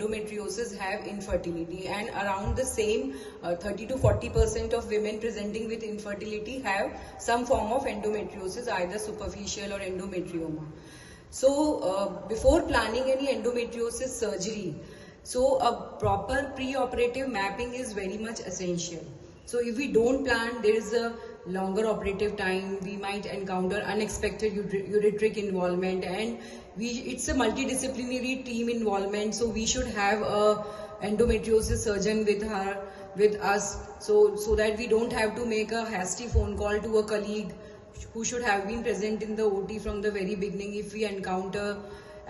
endometriosis have infertility, and around the same 30 to 40% of women presenting with infertility have some form of endometriosis, either superficial or endometrioma. So before planning any endometriosis surgery, so a proper pre-operative mapping is very much essential. So if we don't plan, there is a longer operative time, we might encounter unexpected ureteric involvement, and it's a multidisciplinary team involvement, so we should have a endometriosis surgeon with us, so that we don't have to make a hasty phone call to a colleague who should have been present in the OT from the very beginning if we encounter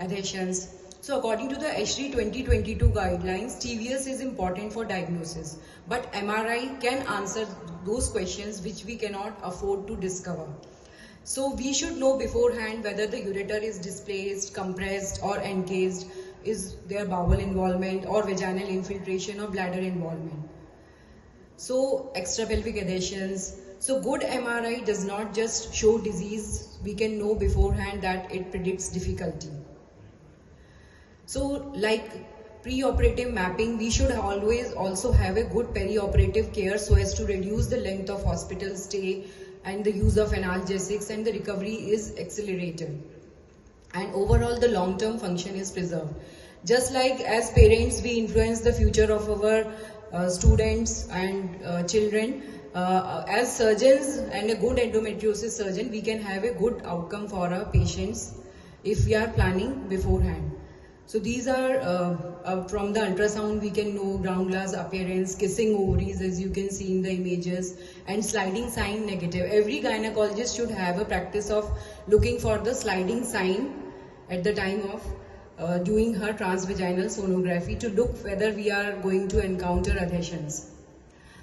adhesions. So according to the ESHRE 2022 guidelines, TVS is important for diagnosis, but MRI can answer those questions which we cannot afford to discover. So we should know beforehand whether the ureter is displaced, compressed or encased, is there bowel involvement or vaginal infiltration or bladder involvement. So extrapelvic adhesions. So good MRI does not just show disease, we can know beforehand that it predicts difficulty. So like pre-operative mapping, we should always also have a good peri-operative care so as to reduce the length of hospital stay and the use of analgesics, and the recovery is accelerated. And overall the long-term function is preserved. Just like as parents we influence the future of our students and children, as surgeons and a good endometriosis surgeon, we can have a good outcome for our patients if we are planning beforehand. So these are from the ultrasound we can know ground glass appearance, kissing ovaries as you can see in the images, and sliding sign negative. Every gynecologist should have a practice of looking for the sliding sign at the time of doing her transvaginal sonography to look whether we are going to encounter adhesions.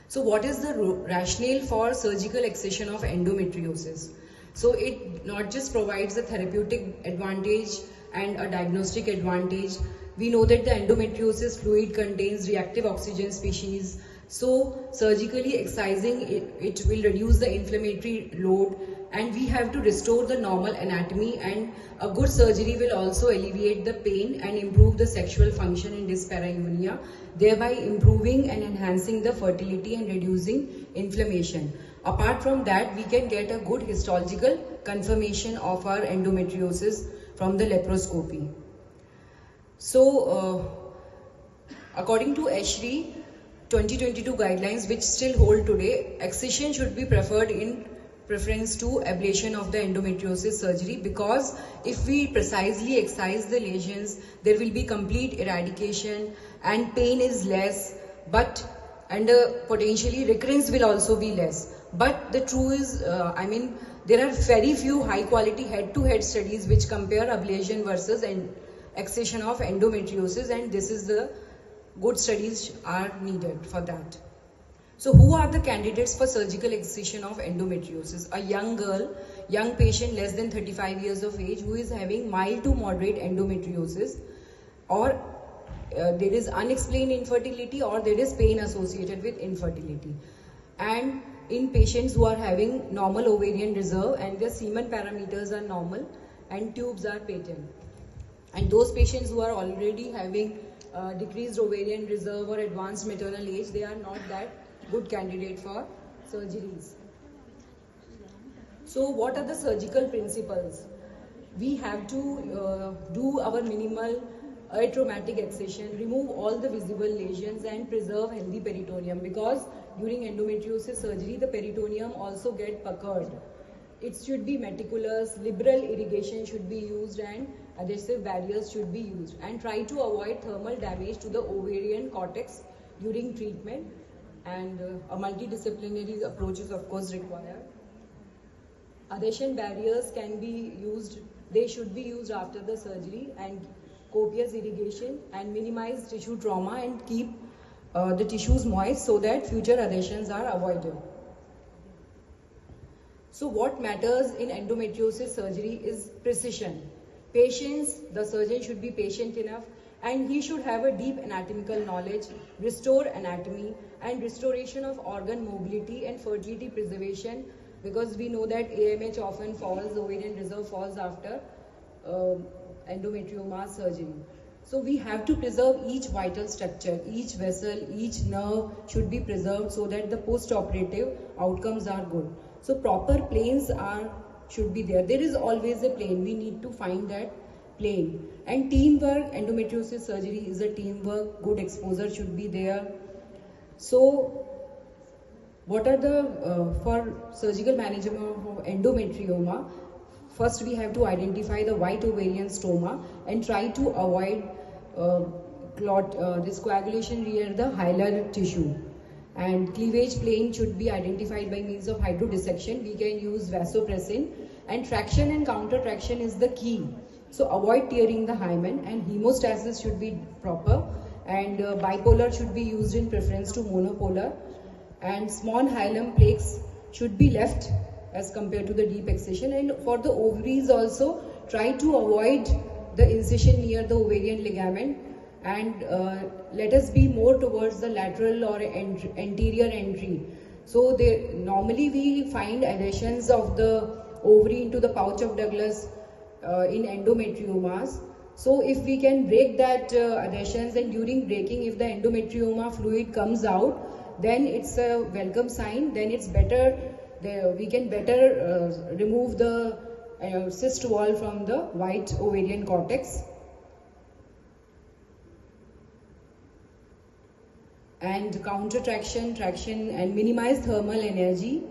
So what is the rationale for surgical excision of endometriosis? So it not just provides a therapeutic advantage and a diagnostic advantage. We know that the endometriosis fluid contains reactive oxygen species. So surgically excising it will reduce the inflammatory load, and we have to restore the normal anatomy, and a good surgery will also alleviate the pain and improve the sexual function in dyspareunia, thereby improving and enhancing the fertility and reducing inflammation. Apart from that, we can get a good histological confirmation of our endometriosis from the laparoscopy. So according to ESHRE 2022 guidelines, which still hold today, excision should be preferred in preference to ablation of the endometriosis surgery, because if we precisely excise the lesions, there will be complete eradication and pain is less, and potentially recurrence will also be less. But the truth is, there are very few high quality head-to-head studies which compare ablation versus excision of endometriosis, and this is the good studies are needed for that. So who are the candidates for surgical excision of endometriosis? A young girl, young patient less than 35 years of age who is having mild to moderate endometriosis, or there is unexplained infertility, or there is pain associated with infertility. And in patients who are having normal ovarian reserve and their semen parameters are normal and tubes are patent. And those patients who are already having decreased ovarian reserve or advanced maternal age, they are not that good candidate for surgeries. So what are the surgical principles? We have to do our minimal atraumatic excision, remove all the visible lesions and preserve healthy peritoneum, because during endometriosis surgery the peritoneum also get puckered. It should be meticulous, liberal irrigation should be used, and adhesive barriers should be used, and try to avoid thermal damage to the ovarian cortex during treatment, and a multidisciplinary approach is of course required. Adhesion barriers can be used, they should be used after the surgery, and copious irrigation, and minimize tissue trauma and keep the tissues moist so that future adhesions are avoided. So what matters in endometriosis surgery is precision. Patience, the surgeon should be patient enough, and he should have a deep anatomical knowledge, restore anatomy, and restoration of organ mobility and fertility preservation, because we know that AMH often falls, ovarian reserve falls after endometrioma surgery. So we have to preserve each vital structure, each vessel, each nerve should be preserved so that the post-operative outcomes are good. So proper planes should be there. There is always a plane. We need to find that plane. And teamwork, endometriosis surgery is a teamwork. Good exposure should be there. So what are the, for surgical management of endometrioma, first we have to identify the white ovarian stoma and try to avoid this coagulation near the hilar tissue. And cleavage plane should be identified by means of hydrodissection. We can use vasopressin, and traction and counter traction is the key. So avoid tearing the hymen, and hemostasis should be proper, and bipolar should be used in preference to monopolar, and small hilum plaques should be left as compared to the deep excision. And for the ovaries also, try to avoid the incision near the ovarian ligament, and let us be more towards the lateral or anterior entry. So normally we find adhesions of the ovary into the pouch of Douglas in endometriomas. So if we can break that adhesions, and during breaking, if the endometrioma fluid comes out, then it's a welcome sign. Then it's better, we can better remove the cyst wall from the white ovarian cortex. And counter traction, and minimize thermal energy.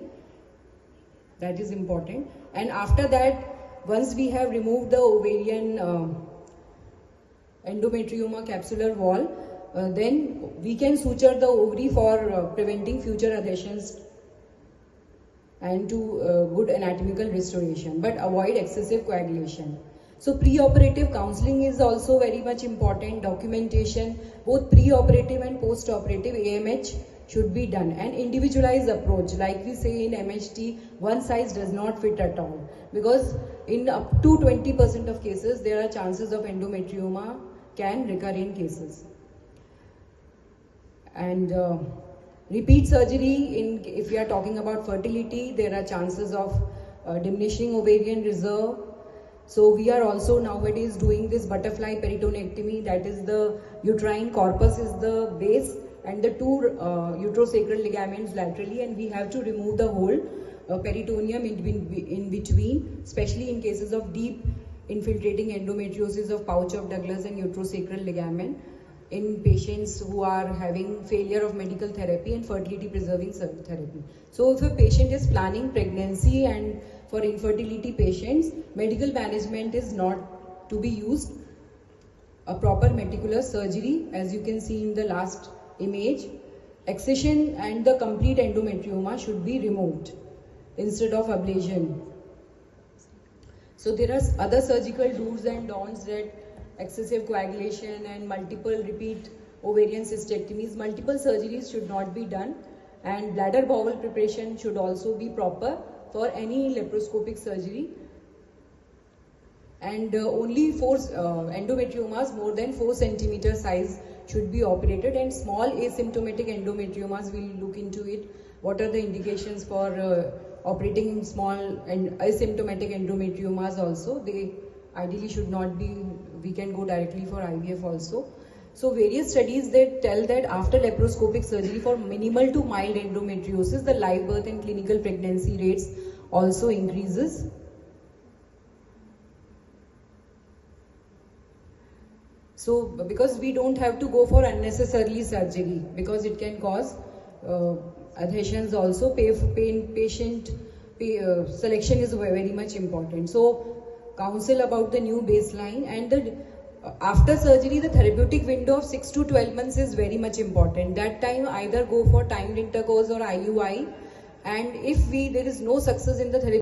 That is important. And after that, once we have removed the ovarian endometrioma capsular wall, then we can suture the ovary for preventing future adhesions and to good anatomical restoration, but avoid excessive coagulation. So pre-operative counseling is also very much important. Documentation, both pre-operative and post-operative AMH should be done. And individualized approach, like we say in MHT, one size does not fit at all. Because in up to 20% of cases, there are chances of endometrioma can recur in cases. And repeat surgery, if we are talking about fertility, there are chances of diminishing ovarian reserve. So we are also nowadays doing this butterfly peritonectomy, that is the uterine corpus is the base and the two uterosacral ligaments laterally, and we have to remove the whole peritoneum in between, especially in cases of deep infiltrating endometriosis of pouch of Douglas and uterosacral ligament in patients who are having failure of medical therapy and fertility preserving therapy. So if a patient is planning pregnancy, and for infertility patients, medical management is not to be used. A proper meticulous surgery, as you can see in the last image, excision and the complete endometrioma should be removed instead of ablation. So there are other surgical do's and don'ts, that excessive coagulation and multiple repeat ovarian cystectomies. Multiple surgeries should not be done, and bladder bowel preparation should also be proper for any laparoscopic surgery. And only endometriomas more than 4 centimeter size should be operated, and small asymptomatic endometriomas, we'll look into it. What are the indications for operating in small and asymptomatic endometriomas also? They ideally should not be, we can go directly for IVF also. So various studies that tell that after laparoscopic surgery for minimal to mild endometriosis, the live birth and clinical pregnancy rates also increases. So because we don't have to go for unnecessarily surgery, because it can cause adhesions also. Patient selection is very much important. So counsel about the new baseline, and after surgery, the therapeutic window of 6 to 12 months is very much important. That time either go for timed intercourse or IUI, and if there is no success in the therapy,